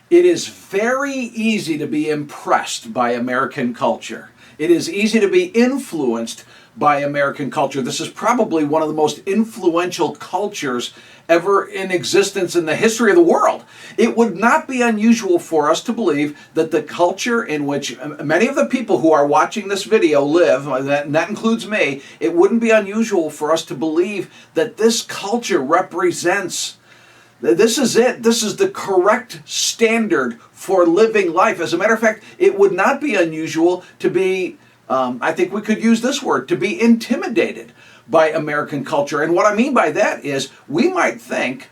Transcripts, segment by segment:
It is very easy to be impressed by American culture. It is easy to be influenced by American culture. This is probably one of the most influential cultures ever in existence in the history of the world. It would not be unusual for us to believe that the culture in which many of the people who are watching this video live, and that includes me, it wouldn't be unusual for us to believe that this culture represents, this is it. This is the correct standard for living life. As a matter of fact, it would not be unusual to be, I think we could use this word, to be intimidated by American culture. And what I mean by that is we might think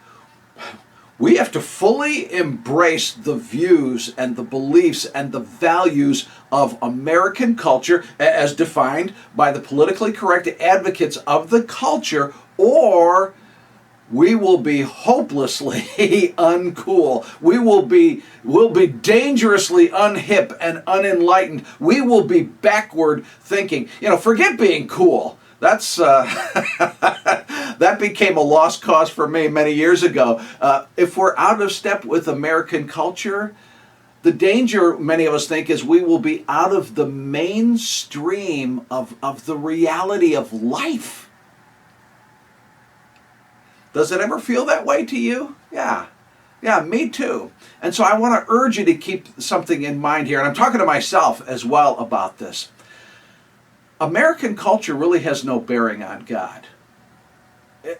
we have to fully embrace the views and the beliefs and the values of American culture as defined by the politically correct advocates of the culture, or we will be hopelessly uncool. We'll be dangerously unhip and unenlightened. We will be backward thinking. Forget being cool. That's that became a lost cause for me many years ago. If we're out of step with American culture, the danger, many of us think, is we will be out of the mainstream of the reality of life. Does it ever feel that way to you? Yeah, me too. And so I want to urge you to keep something in mind here, and I'm talking to myself as well about this. American culture really has no bearing on God.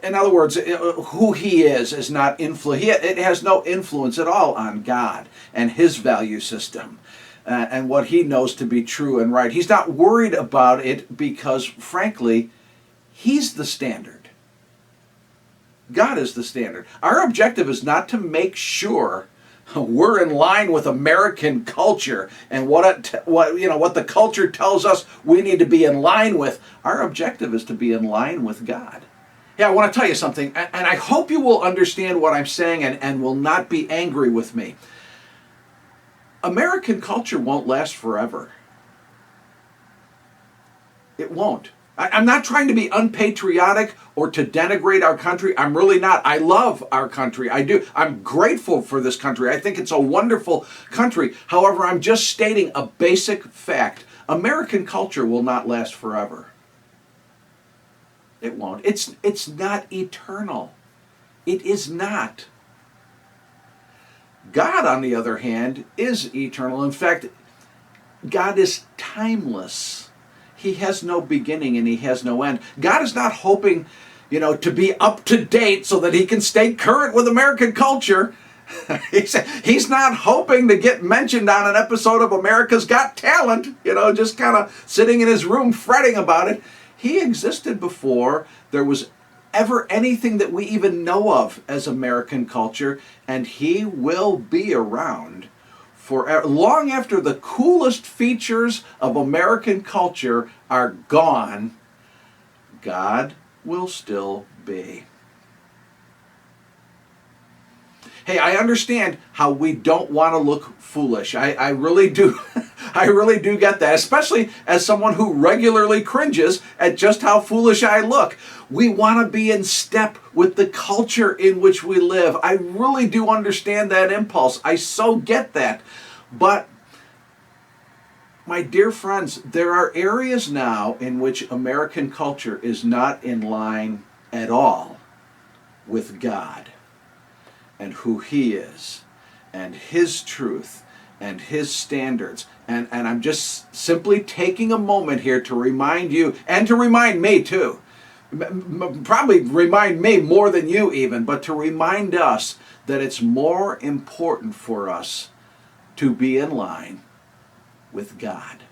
In other words, who He is not it has no influence at all on God and His value system and what He knows to be true and right. He's not worried about it because, frankly, He's the standard. God is the standard. Our objective is not to make sure we're in line with American culture and what the culture tells us we need to be in line with. Our objective is to be in line with God. Yeah, I want to tell you something, and I hope you will understand what I'm saying and will not be angry with me. American culture won't last forever. It won't. I'm not trying to be unpatriotic or to denigrate our country. I'm really not. I love our country. I do. I'm grateful for this country. I think it's a wonderful country. However, I'm just stating a basic fact. American culture will not last forever. It won't. It's not eternal. It is not. God, on the other hand, is eternal. In fact, God is timeless. He has no beginning and He has no end. God is not hoping, to be up to date so that He can stay current with American culture. He's not hoping to get mentioned on an episode of America's Got Talent, just kind of sitting in His room fretting about it. He existed before there was ever anything that we even know of as American culture, and He will be around for long after the coolest features of American culture are gone. God will still be. Hey, I understand how we don't want to look foolish. I really do. I really do get that, especially as someone who regularly cringes at just how foolish I look. We want to be in step with the culture in which we live. I really do understand that impulse. I so get that. But, my dear friends, there are areas now in which American culture is not in line at all with God and who He is and His truth and His standards. And I'm just simply taking a moment here to remind you, and to remind me too, probably remind me more than you even, but to remind us that it's more important for us to be in line with God.